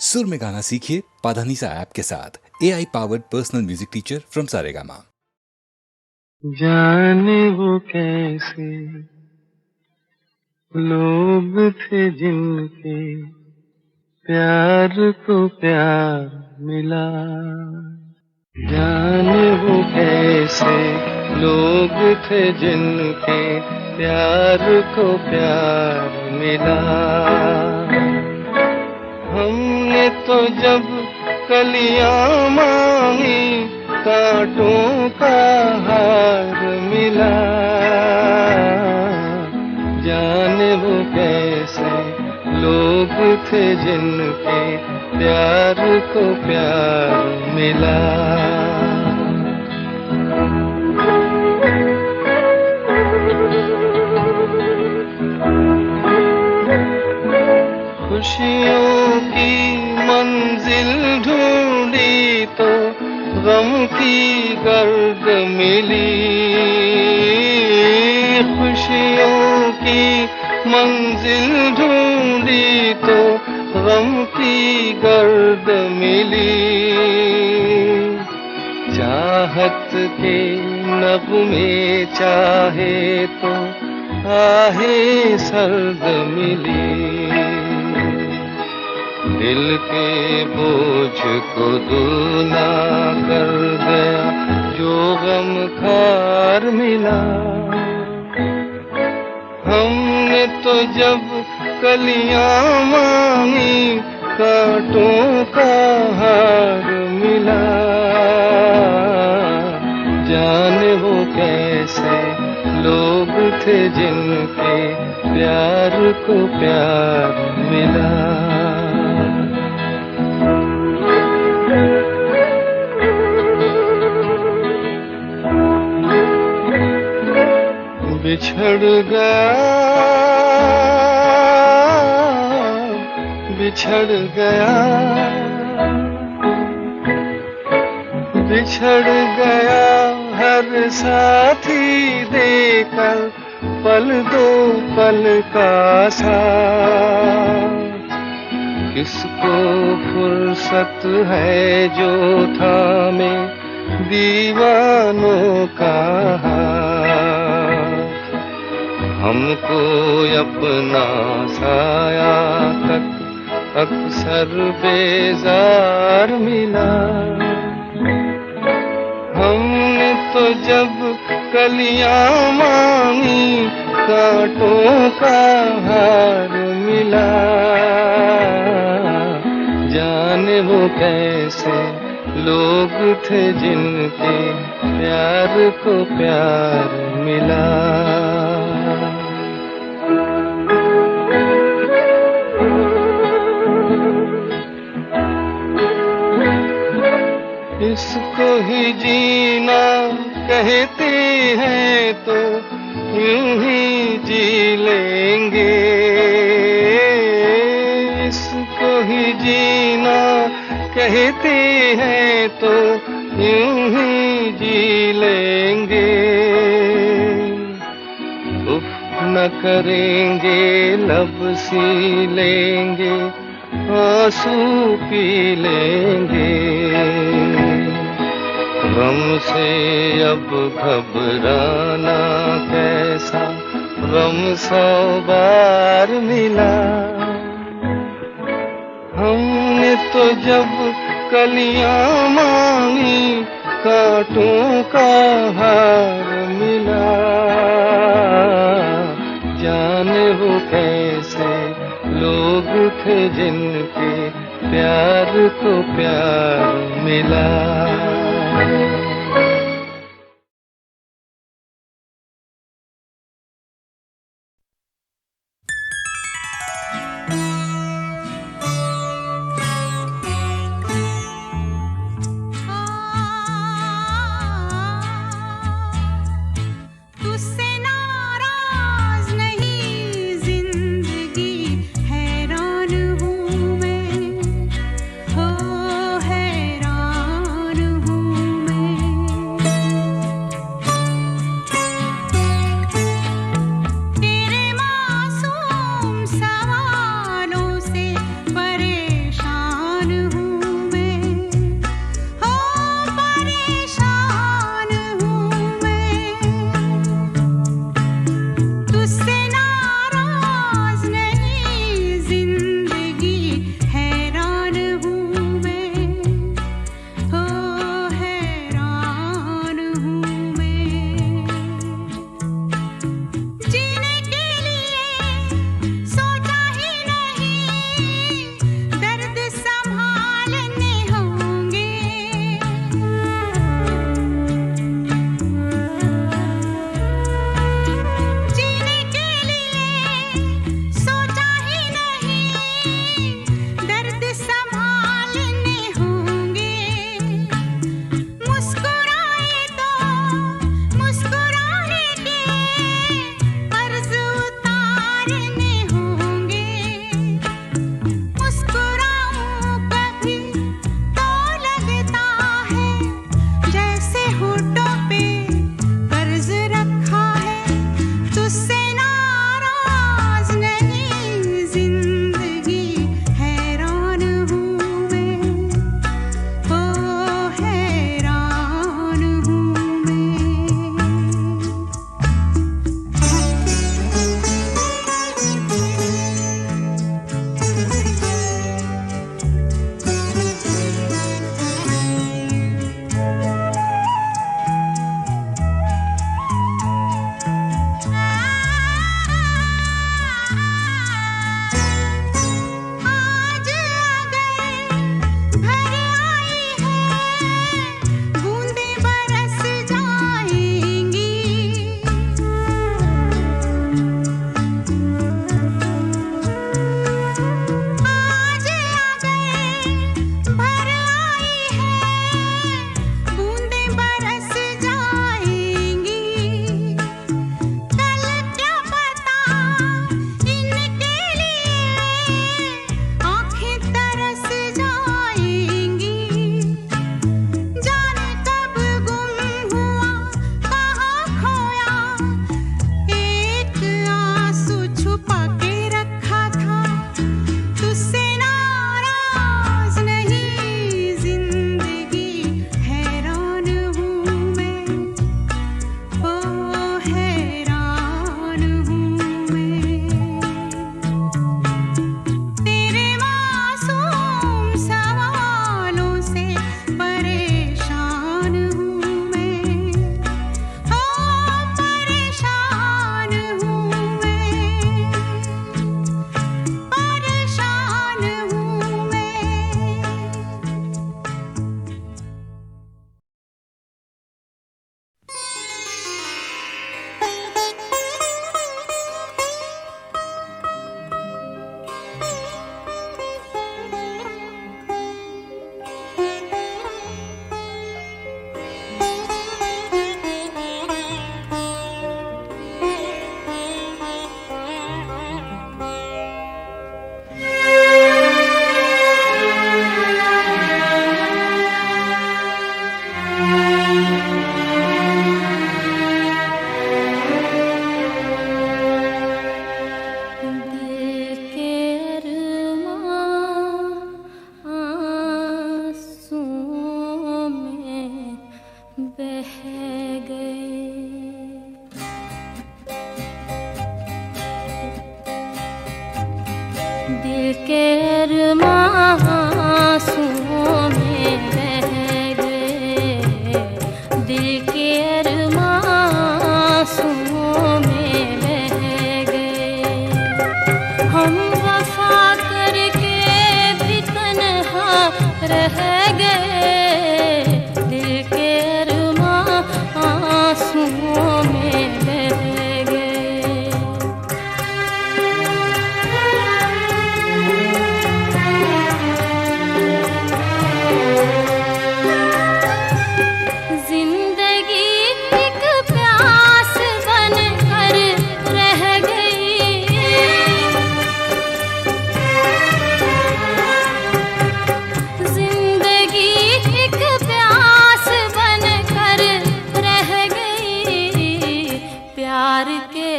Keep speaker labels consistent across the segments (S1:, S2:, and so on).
S1: सुर में गाना सीखिए पाधानीसा ऐप के साथ। AI powered personal music teacher from Saregama.
S2: जाने वो कैसे लोग थे जिनके प्यार को प्यार मिला। जाने वो कैसे लोग थे जिनके प्यार को प्यार मिला। हमने तो जब कलियां मांगी कांटों का हार मिला। जाने वो कैसे लोग थे जिनके प्यार को प्यार मिला। खुशियों की मंजिल ढूंढी तो गम की गर्द मिली। खुशियों की मंजिल ढूंढी तो गम की गर्द मिली। चाहत के नगमे चाहे तो आहे सर्द मिली। दिल के बोझ को दूना कर गया जो गम खार मिला। हमने तो जब कलियां मांगी कांटों का हार मिला। जाने वो कैसे लोग थे जिनके प्यार को प्यार मिला। बिछड़ गया बिछड़ गया बिछड़ गया हर साथी देकर पल दो पल का साथ। किसको फुर्सत है जो थामे दीवानों का हाथ। हमको अपना साया तक अक्सर बेजार मिला। हमने तो जब कलियां मांगी कांटों का हार मिला। जाने वो कैसे लोग थे जिनके प्यार को प्यार मिला। इसको ही जीना कहते हैं तो यूं ही जी लेंगे। इसको ही जीना कहते हैं तो यूं ही जी लेंगे। उफ न करेंगे लब सी लेंगे आंसू पी लेंगे। गम से अब घबराना कैसा गम 100 बार मिला। हमने तो जब कलियां मांगी कांटों का हार मिला। जाने वो कैसे लोग थे जिनके प्यार को प्यार मिला।
S3: रह गए, दिल के अरमां आंसुओं में बह गए। जिंदगी एक प्यास बनकर रह गई, जिंदगी एक प्यास बनकर रह गई। प्यार के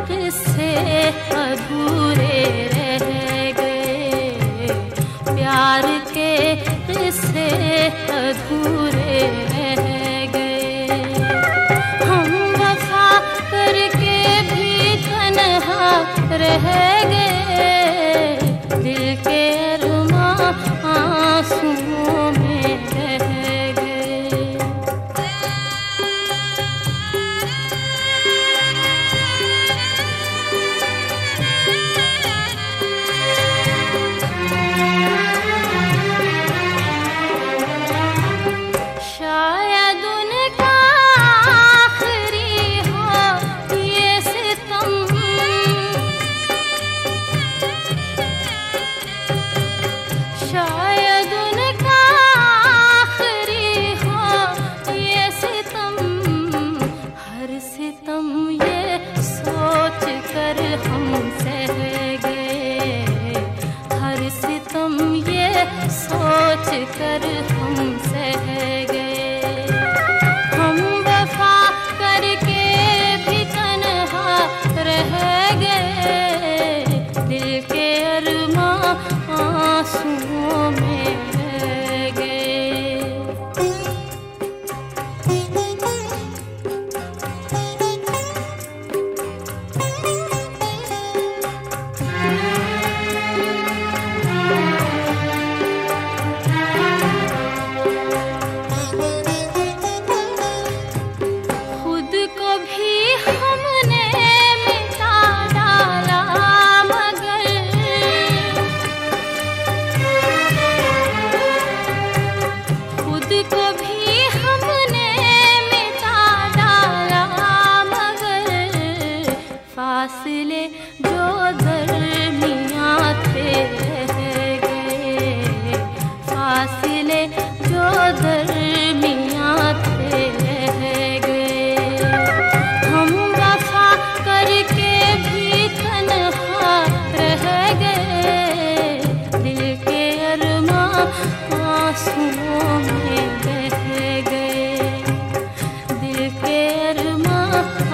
S3: किस्से अधूरे रह गए, प्यार के किस्से अधूरे रह गए। हम वफा करके भी तन्हा रह गए, दिल के अरमां आंसुओं में बह गए। शायद उनका आखिरी हो ये सितम, शायद उनका आखिरी हो ये सितम। हर सितम ये सोच कर हम सह गए, हर सितम ये सोच कर हम सह गए। हम वफा करके भी तन्हा रह गए, दिल के अरमां आंसुओं में बह गए। खुद को भी हमने मिटा डाला, मगर खुद को भी हमने मिटा डाला, मगर फासले जो दरमियां थे रह गए, फासले जो दरमियां थे रह गए। हम वफा करके भी तन्हा रह गए, दिल के अरमां आंसुओं में बह गए, दिल के अरमां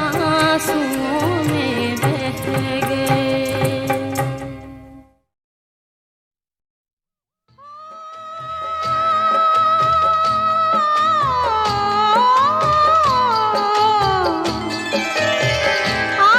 S3: आंसुओं में बह गए। आ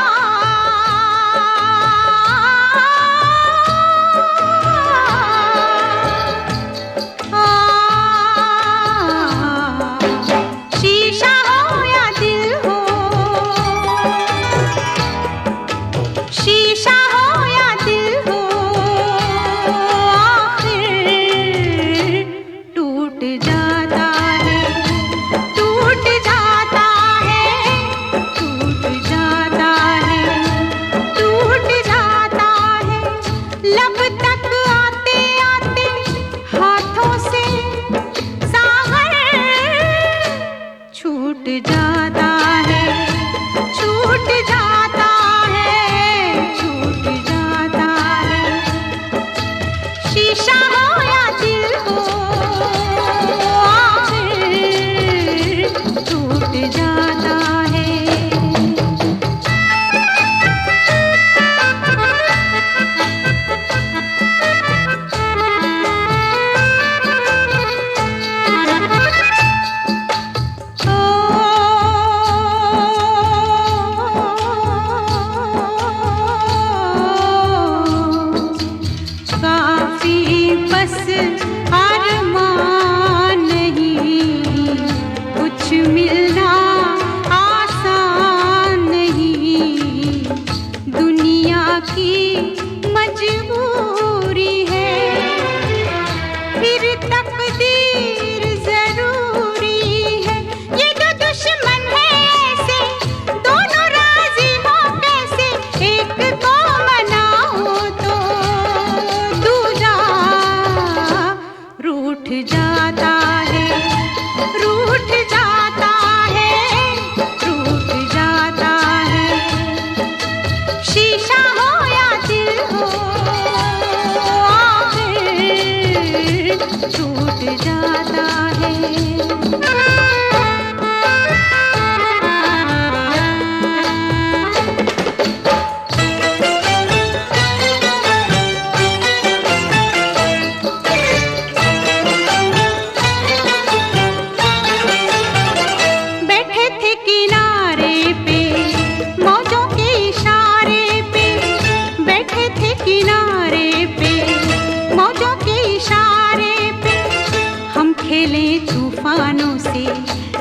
S4: छूट जाता है।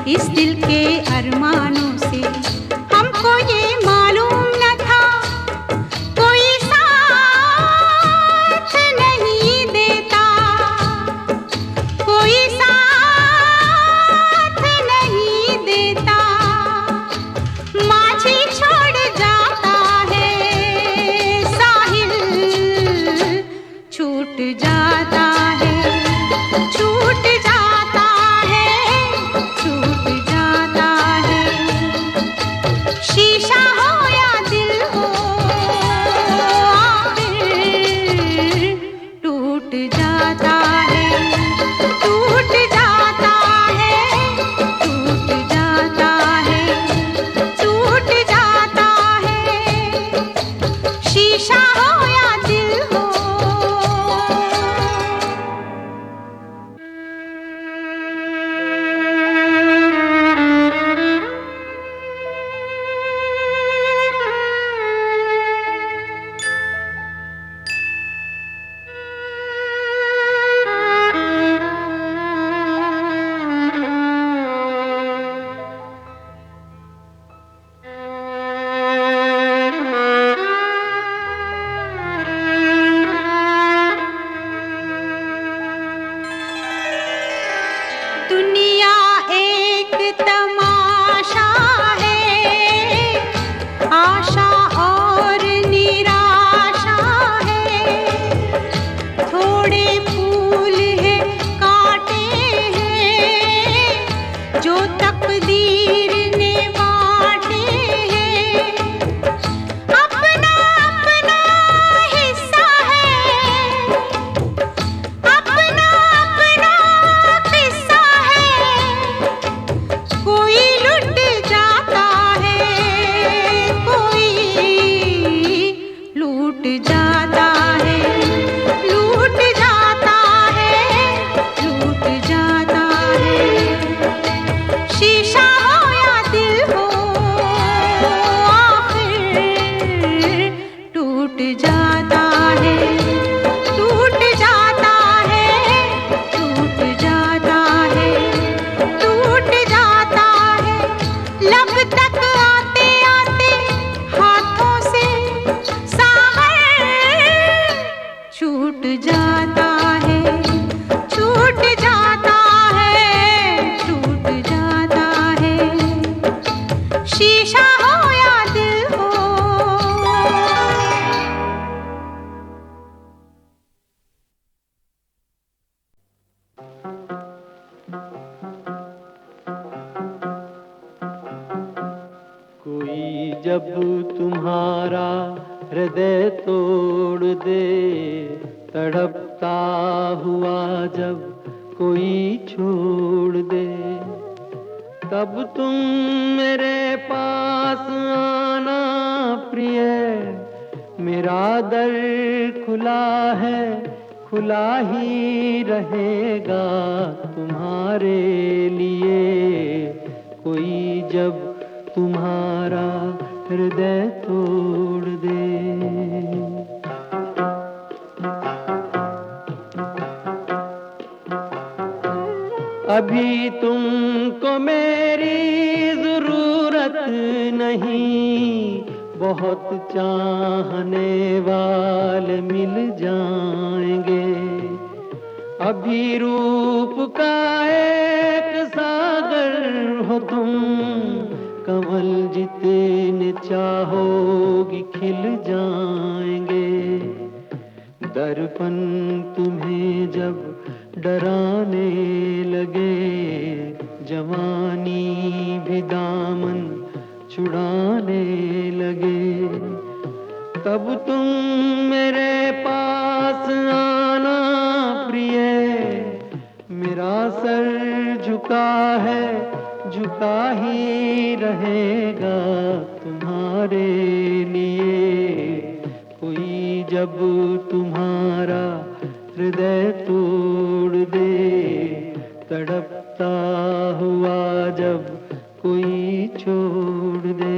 S4: इस दिल के अरमानों से हमको ये मालूम न था कोई साथ नहीं देता, कोई साथ नहीं देता। माझी छोड़ जाता है साहिल, छूट जाता है, छूट जाता है, छूट जाता है। शीशा हो या दिल हो आखिर टूट जाता है, टूट जाता है, टूट जाता है, टूट जाता है। शीशा हो या दिल हो। दुनिया एक तमाशा है, आशा और निराशा है। थोड़े फूल है काटे हैं जो तकदीर ने बांटे हैं। अपना अपना हिस्सा है, अपना अपना किस्सा है। कोई लुट जाता है, कोई लूट जाता है, लूट जाता है, लूट जाता है। शीशा हो या दिल हो आखिर टूट जाता है, टूट जाता है, टूट जाता है, टूट जाता है। लब तक आते आते हाथों से सागर छूट जाता है, छूट जाता है, छूट जाता है। शीशा हो या दिल हो।
S2: कोई जब तुम्हारा हृदय तोड़ दे, तड़पता हुआ जब कोई छोड़ दे, तब तुम मेरे पास आना प्रिय। मेरा दर खुला है, खुला ही रहेगा तुम्हारे लिए। कोई जब तुम्हारा हृदय तोड़ दे। अभी तुमको मेरी जरूरत नहीं, बहुत चाहने वाले मिल जाएंगे। अभी रूप का एक सागर हो तुम, कमल जितने चाहोगी खिल जाएंगे। दर्पण तुम्हें जब डराने लगे, जवानी भी दामन छुड़ाने लगे, तब तुम मेरे पास आना प्रिय। झुका है झुका ही रहेगा तुम्हारे लिए। कोई जब तुम्हारा हृदय तोड़ दे, तड़पता हुआ जब कोई छोड़ दे।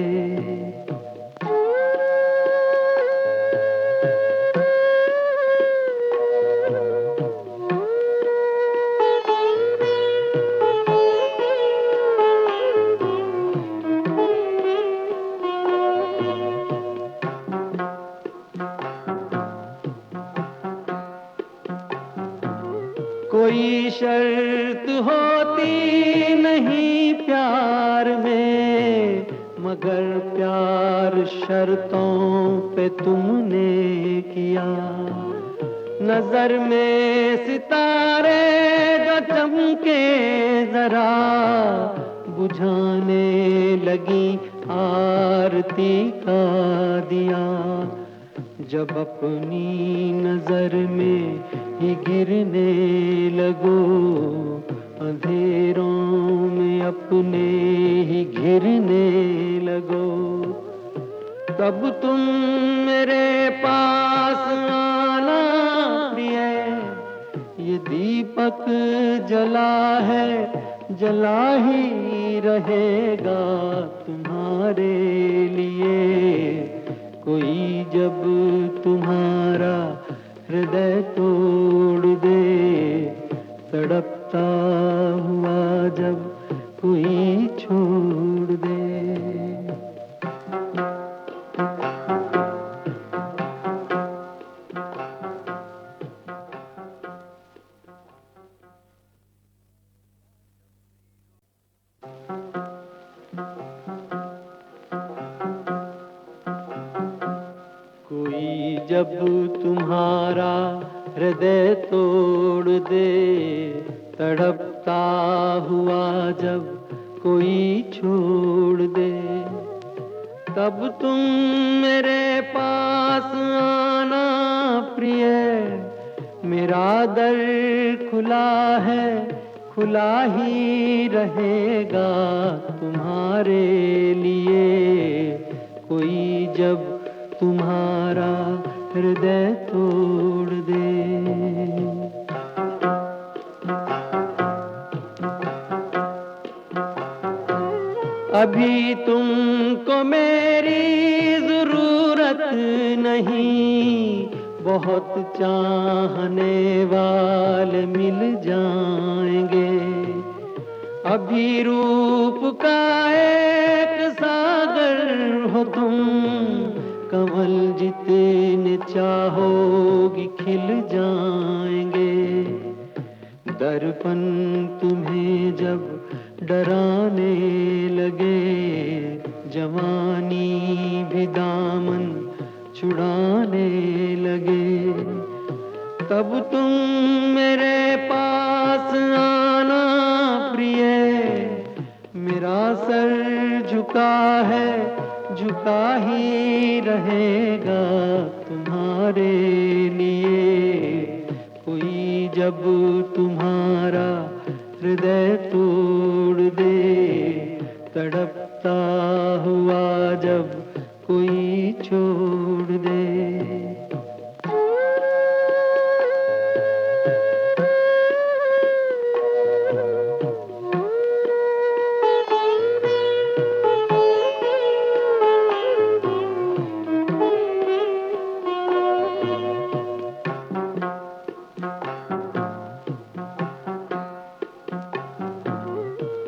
S2: कोई शर्त होती नहीं प्यार में, मगर प्यार शर्तों पे तुमने किया। नजर में सितारे जो चमके जरा, बुझाने लगी आरती का दिया। जब अपनी नजर में ही गिरने लगो, अंधेरों में अपने ही घिरने लगो, तब तुम मेरे पास आना प्रिय। ये दीपक जला है जला ही रहेगा तुम्हारे लिए। कोई जब तुम्हारा हृदय तोड़ दे, तड़पता हुआ जब कोई छोड़ दे। कोई जब तुम्हारा हृदय तोड़ दे, तड़पता हुआ जब कोई छोड़ दे, तब तुम मेरे पास आना प्रिय। मेरा दर खुला है खुला ही रहेगा तुम्हारे लिए। कोई जब तुम्हारा हृदय तोड़ दे। अभी तुमको मेरी जरूरत नहीं, बहुत चाहने वाले मिल जाएंगे। अभी रूप का एक सागर हो तुम, कमल जितने चाहोगी खिल जाएंगे। दर्पण तुम्हें जब डराने लगे, जवानी भी दामन छुड़ाने लगे, तब तुम मेरे पास आना प्रिय। मेरा सर झुका है झुका ही रहेगा तुम्हारे लिए। कोई जब तुम्हारा हृदय तोड़ दे, तड़पता हुआ जब कोई छोड़ दे।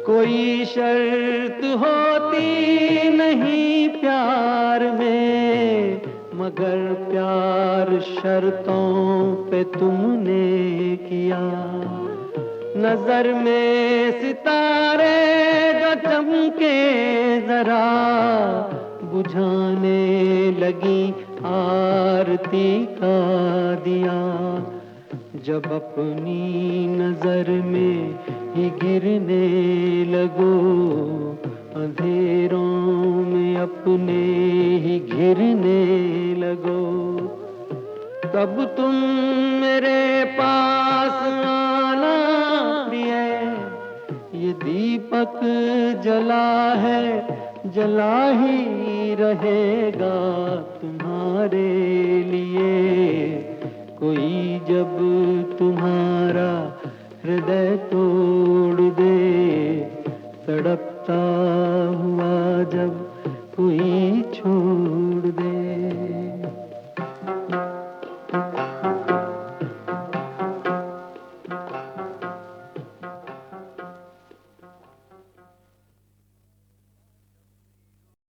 S2: कोई शर्त होती नहीं प्यार में, मगर प्यार शर्तों पे तुमने किया। नजर में सितारे जो चमके जरा, बुझाने लगी आरती का दिया। जब अपनी नजर में ही गिरने लगो, अंधेरों में अपने ही घिरने लगो, तब तुम मेरे पास आना प्रिय। ये जला है जला ही रहेगा तुम्हारे लिए। कोई जब तुम्हारा हृदय तोड़ दे, तड़पता हुआ जब कोई